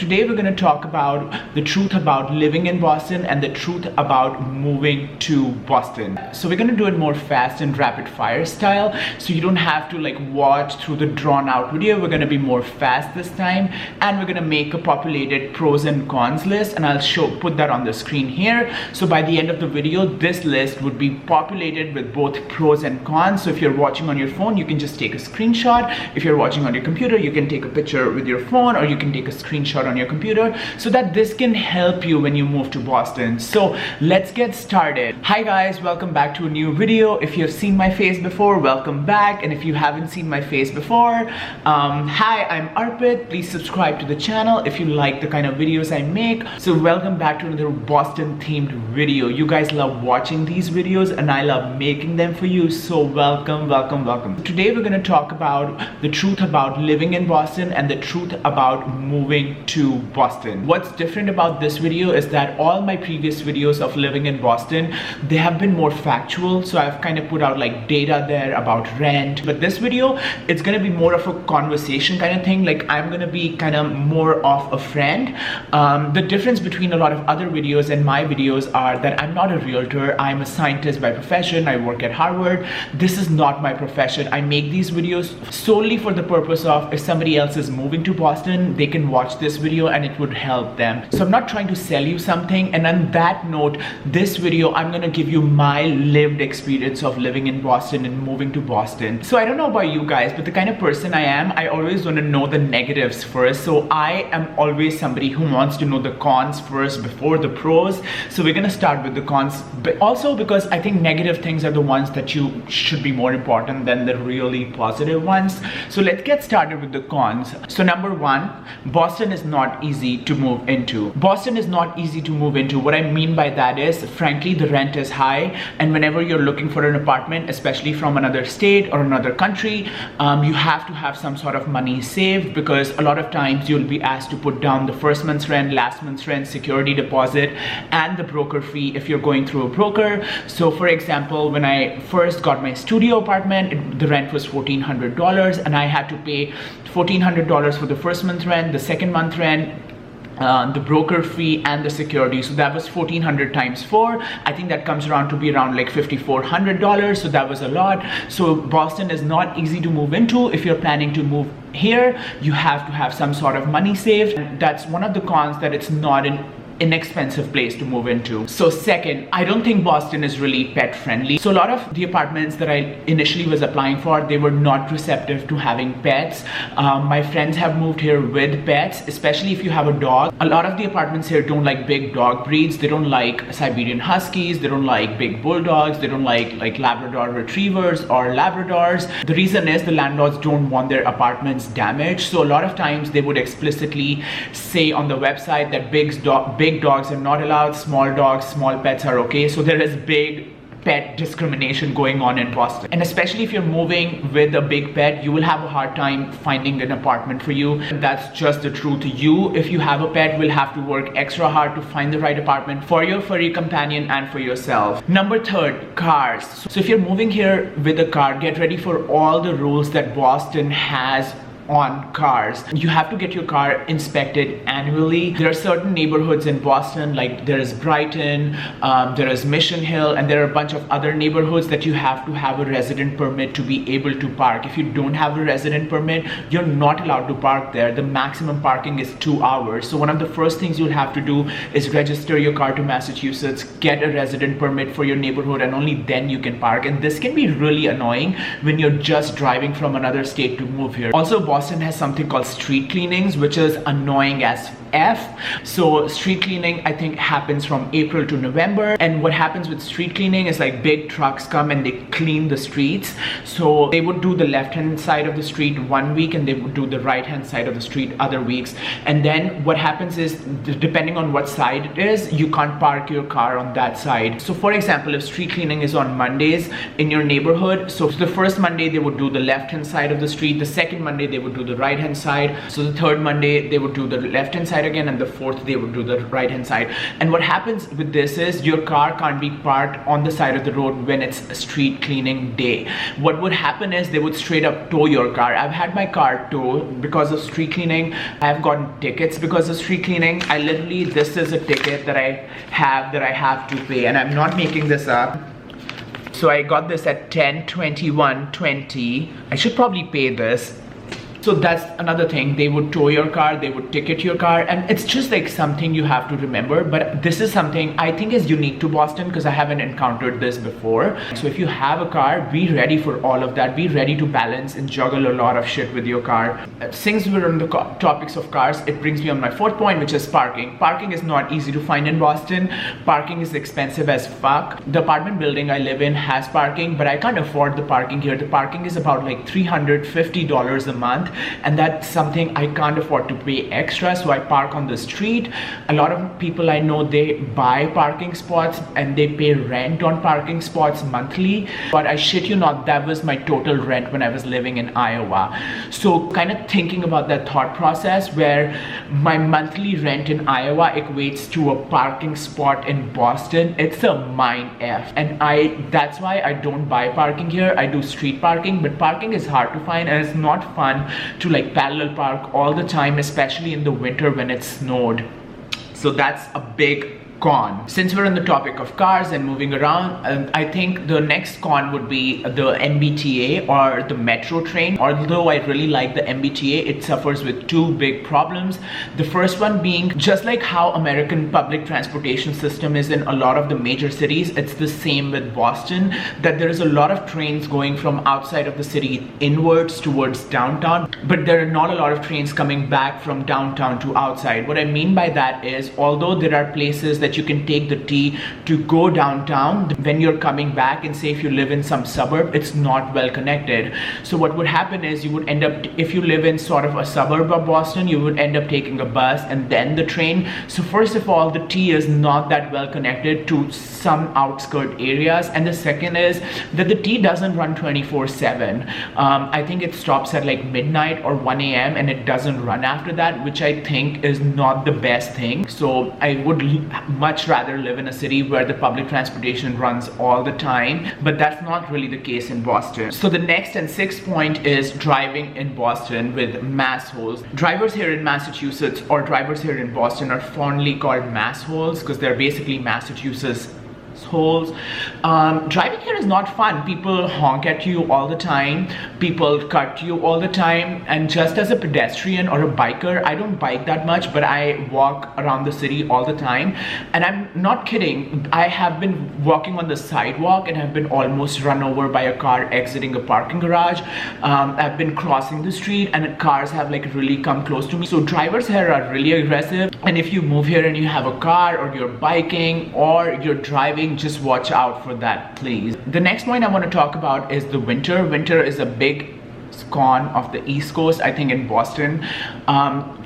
Today we're going to talk about the truth about living in Boston and the truth about moving to Boston. So we're going to do it more fast and rapid fire style, so you don't have to like watch through the drawn out video. We're going to be more fast this time, and we're going to make a populated pros and cons list, and I'll put that on the screen here. So by the end of the video, this list would be populated with both pros and cons. So if you're watching on your phone, you can just take a screenshot. If you're watching on your computer, you can take a picture with your phone, or you can take a screenshot on your computer, so that this can help you when you move to Boston. So let's get started. Hi guys, welcome back to a new video. If you've seen my face before, welcome back, and if you haven't seen my face before, hi, I'm Arpit. Please subscribe to the channel if you like the kind of videos I make. So welcome back to another Boston themed video. You guys love watching these videos and I love making them for you, so welcome. Today we're going to talk about the truth about living in Boston and the truth about moving to Boston. What's different about this video is that all my previous videos of living in Boston, they have been more factual, so I've kind of put out like data there about rent. But this video, it's going to be more of a conversation kind of thing. Like I'm going to be kind of more of a friend. The difference between a lot of other videos and my videos are that I'm not a realtor. I'm a scientist by profession. I work at Harvard. This is not my profession. I make these videos solely for the purpose of if somebody else is moving to Boston, they can watch this video and it would help them. So I'm not trying to sell you something. And on that note, this video, I'm going to give you my lived experience of living in Boston and moving to Boston. So I don't know about you guys, but the kind of person I am, I always want to know the negatives first. So I am always somebody who wants to know the cons first before the pros. So we're going to start with the cons, but also because I think negative things are the ones that you should be more important than the really positive ones. So let's get started with the cons. So number one, Boston is not easy to move into. Boston is not easy to move into. What I mean by that is, frankly, the rent is high, and whenever you're looking for an apartment, especially from another state or another country, you have to have some sort of money saved, because a lot of times you'll be asked to put down the first month's rent, last month's rent, security deposit, and the broker fee if you're going through a broker. So for example, when I first got my studio apartment, the rent was $1,400, and I had to pay $1,400 for the first month rent, the second month rent, the broker fee, and the security. So that was $1,400 times 4. I think that comes around to be around like $5,400. So that was a lot. So Boston is not easy to move into. If you're planning to move here, you have to have some sort of money saved. And that's one of the cons, that it's not an inexpensive place to move into. So second, I don't think Boston is really pet friendly. So a lot of the apartments that I initially was applying for, they were not receptive to having pets. My friends have moved here with pets, especially if you have a dog. A lot of the apartments here don't like big dog breeds. They don't like Siberian Huskies. They don't like big bulldogs. They don't like Labrador retrievers or Labradors. The reason is the landlords don't want their apartments damaged. So a lot of times they would explicitly say on the website that big dogs are not allowed, small dogs, small pets are okay. So there is big pet discrimination going on in Boston. And especially if you're moving with a big pet, you will have a hard time finding an apartment for you. That's just the truth. You, if you have a pet, will have to work extra hard to find the right apartment for your furry companion and for yourself. Number third, cars. So if you're moving here with a car, get ready for all the rules that Boston has on cars. You have to get your car inspected annually. There are certain neighborhoods in Boston, like there is Brighton, there is Mission Hill, and there are a bunch of other neighborhoods that you have to have a resident permit to be able to park. If you don't have a resident permit, you're not allowed to park there. The maximum parking is 2 hours. So one of the first things you'll have to do is register your car to Massachusetts, get a resident permit for your neighborhood, and only then you can park. And this can be really annoying when you're just driving from another state to move here. Also, Boston has something called street cleanings, which is annoying as F. So street cleaning, I think, happens from April to November. And what happens with street cleaning is like big trucks come and they clean the streets. So they would do the left-hand side of the street one week and they would do the right-hand side of the street other weeks. And then what happens is, depending on what side it is, you can't park your car on that side. So for example, if street cleaning is on Mondays in your neighborhood, so the first Monday they would do the left-hand side of the street, the second Monday they would do the right-hand side, so the third Monday they would do the left-hand side side again, and the fourth they would do the right hand side. And what happens with this is your car can't be parked on the side of the road when it's a street cleaning day. What would happen is they would straight up tow your car. I've had my car towed because of street cleaning. I've gotten tickets because of street cleaning. I literally, this is a ticket that I have to pay, and I'm not making this up. So I got this at 10/21/20. I should probably pay this. So that's another thing. They would tow your car, they would ticket your car, and it's just like something you have to remember. But this is something I think is unique to Boston because I haven't encountered this before. So if you have a car, be ready for all of that. Be ready to balance and juggle a lot of shit with your car. Since we're on the topics of cars, it brings me on my fourth point, which is parking. Parking is not easy to find in Boston. Parking is expensive as fuck. The apartment building I live in has parking, but I can't afford the parking here. The parking is about like $350 a month. And that's something I can't afford to pay extra, so I park on the street. A lot of people I know, they buy parking spots and they pay rent on parking spots monthly, but I shit you not, that was my total rent when I was living in Iowa. So kind of thinking about that thought process where my monthly rent in Iowa equates to a parking spot in Boston, it's a mind F. And that's why I don't buy parking here. I do street parking, but parking is hard to find and it's not fun to like parallel park all the time, especially in the winter when it snowed. So that's a big con. Since we're on the topic of cars and moving around, I think the next con would be the MBTA or the metro train. Although I really like the MBTA, it suffers with two big problems. The first one being, just like how American public transportation system is in a lot of the major cities, it's the same with Boston, that there is a lot of trains going from outside of the city inwards towards downtown, but there are not a lot of trains coming back from downtown to outside. What I mean by that is, although there are places that you can take the T to go downtown, when you're coming back, and say if you live in some suburb, it's not well connected. So what would happen is you would end up, if you live in sort of a suburb of Boston, you would end up taking a bus and then the train. So first of all, the T is not that well connected to some outskirt areas, and the second is that the T doesn't run 24/7. I think it stops at like midnight or 1 a.m. and it doesn't run after that, which I think is not the best thing. So I would much rather live in a city where the public transportation runs all the time, but that's not really the case in Boston. So the next and sixth point is driving in Boston with mass holes. Drivers here in Massachusetts or drivers here in Boston are fondly called mass holes because they're basically Massachusetts holes. Driving here is not fun. People honk at you all the time, people cut you all the time, and just as a pedestrian or a biker, I don't bike that much, but I walk around the city all the time, and I'm not kidding. I have been walking on the sidewalk and have been almost run over by a car exiting a parking garage. I've been crossing the street and cars have like really come close to me. So drivers here are really aggressive, and if you move here and you have a car or you're biking or you're driving, just watch out for that, please. The next point I want to talk about is the winter. Winter is a big con of the East Coast, I think in Boston.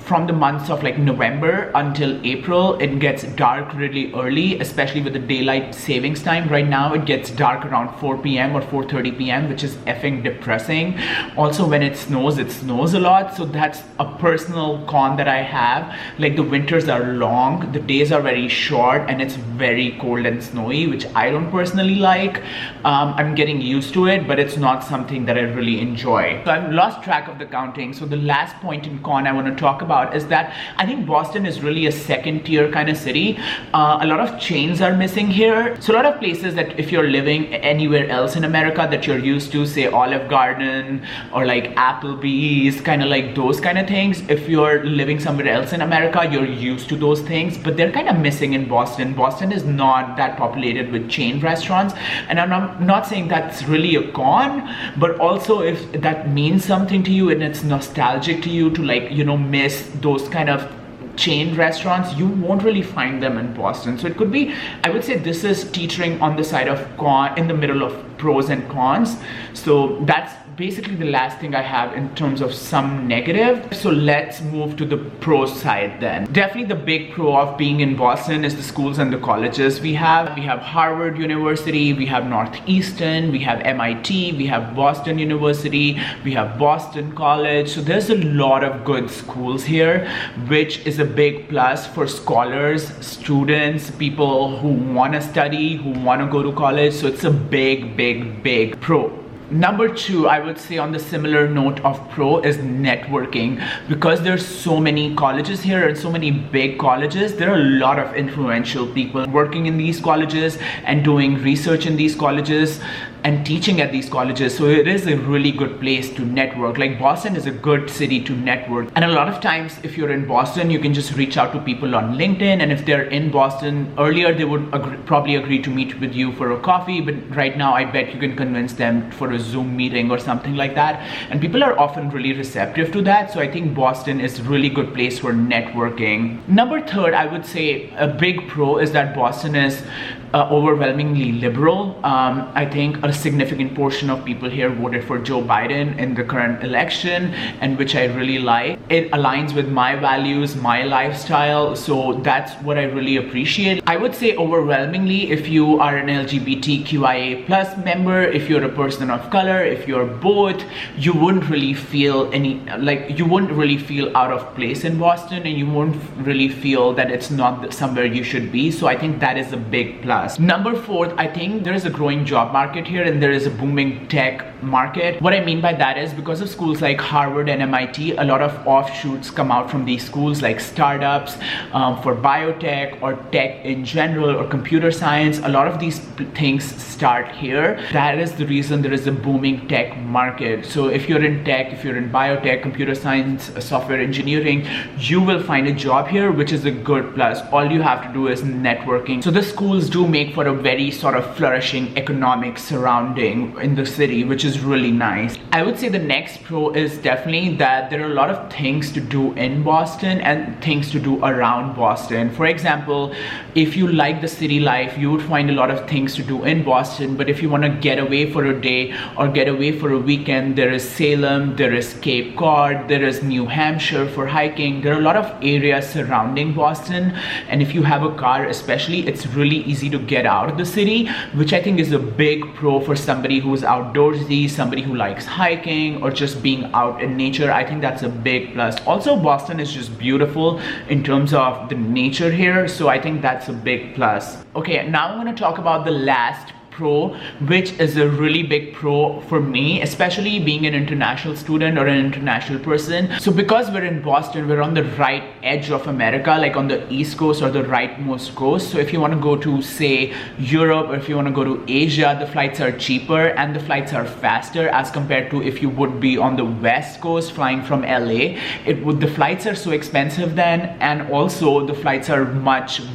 From the months of like November until April, it gets dark really early, especially with the daylight savings time. Right now it gets dark around 4 p.m. or 4:30 p.m., which is effing depressing. Also, when it snows a lot, so that's a personal con that I have. Like the winters are long, the days are very short, and it's very cold and snowy, which I don't personally like. I'm getting used to it, but it's not something that I really enjoy. So I've lost track of the counting. So the last point in con I want to talk about is that I think Boston is really a second tier kind of city. A lot of chains are missing here. So a lot of places that if you're living anywhere else in America that you're used to, say Olive Garden or like Applebee's, kind of like those kind of things, if you're living somewhere else in America, you're used to those things, but they're kind of missing in Boston. Boston is not that populated with chain restaurants, and I'm not saying that's really a con, but also if that means something to you and it's nostalgic to you to like, you know, miss those kind of chain restaurants, you won't really find them in Boston. So it could be, I would say this is teetering on the side of con, in the middle of pros and cons. So that's basically the last thing I have in terms of some negative. So let's move to the pro side then. Definitely the big pro of being in Boston is the schools and the colleges we have. We have Harvard University, we have Northeastern, we have MIT, we have Boston University, we have Boston College. So there's a lot of good schools here, which is a big plus for scholars, students, people who want to study, who want to go to college. So it's a big pro. Number two, I would say on the similar note of pro is networking. Because there's so many colleges here and so many big colleges, there are a lot of influential people working in these colleges and doing research in these colleges and teaching at these colleges. So it is a really good place to network. Like Boston is a good city to network. And a lot of times if you're in Boston, you can just reach out to people on LinkedIn. And if they're in Boston earlier, they would probably agree to meet with you for a coffee. But right now, I bet you can convince them for a Zoom meeting or something like that. And people are often really receptive to that. So I think Boston is a really good place for networking. Number third, I would say a big pro is that Boston is overwhelmingly liberal. I think a significant portion of people here voted for Joe Biden in the current election, and which I really like. It aligns with my values, my lifestyle, so that's what I really appreciate. I would say overwhelmingly, if you are an LGBTQIA plus member, if you're a person of color, if you're both, you wouldn't really feel out of place in Boston, and you won't really feel that it's not somewhere you should be. So I think that is a big plus. Number fourth, I think there is a growing job market here and there is a booming tech market. What I mean by that is because of schools like Harvard and MIT, a lot of offshoots come out from these schools, like startups for biotech or tech in general or computer science. A lot of these things start here. That is the reason there is a booming tech market. So if you're in tech, if you're in biotech, computer science, software engineering, you will find a job here, which is a good plus. All you have to do is networking. So the schools do make for a very sort of flourishing economic surrounding in the city, which is really nice. I would say the next pro is definitely that there are a lot of things to do in Boston and things to do around Boston. For example, if you like the city life, you would find a lot of things to do in Boston. But if you want to get away for a day or get away for a weekend, there is Salem, there is Cape Cod, there is New Hampshire for hiking. There are a lot of areas surrounding Boston, and if you have a car especially, it's really easy to get out of the city, which I think is a big pro for somebody who's outdoorsy, somebody who likes hiking or just being out in nature. I think that's a big plus. Also, Boston is just beautiful in terms of the nature here, so I think that's a big plus. Okay, now I'm going to talk about the last pro, which is a really big pro for me, especially being an international student or an international person. So because we're in Boston, we're on the right edge of America, like on the East Coast or the rightmost coast. So if you want to go to, say, Europe, or if you want to go to Asia, the flights are cheaper and the flights are faster as compared to if you would be on the West Coast flying from LA. The flights are so expensive then, and also the flights are much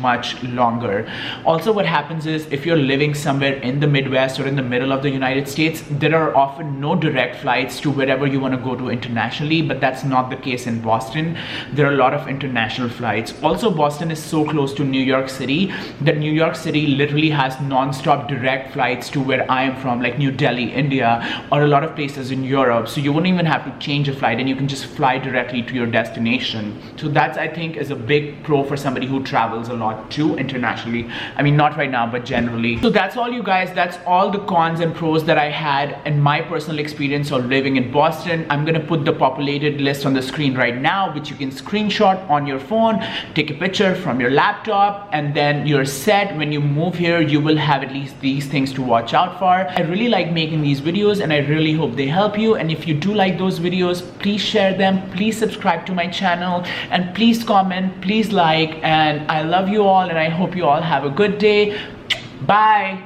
longer. Also, what happens is if you're living somewhere in the Midwest or in the middle of the United States, there are often no direct flights to wherever you want to go to internationally, but that's not the case in Boston. There are a lot of international flights. Also, Boston is so close to New York City that New York City literally has non-stop direct flights to where I am from, like New Delhi, India, or a lot of places in Europe. So you wouldn't even have to change a flight and you can just fly directly to your destination. So that's, I think, is a big pro for somebody who travels a lot too internationally. I mean, not right now, but generally. So that's all, you guys. That's all the cons and pros that I had in my personal experience of living in Boston. I'm gonna put the populated list on the screen right now, which you can screenshot on your phone, take a picture from your laptop, and then you're set. When you move here, you will have at least these things to watch out for. I really like making these videos and I really hope they help you. And if you do like those videos, please share them, please subscribe to my channel, and please comment, please like, and I love you all and I hope you all have a good day. Bye.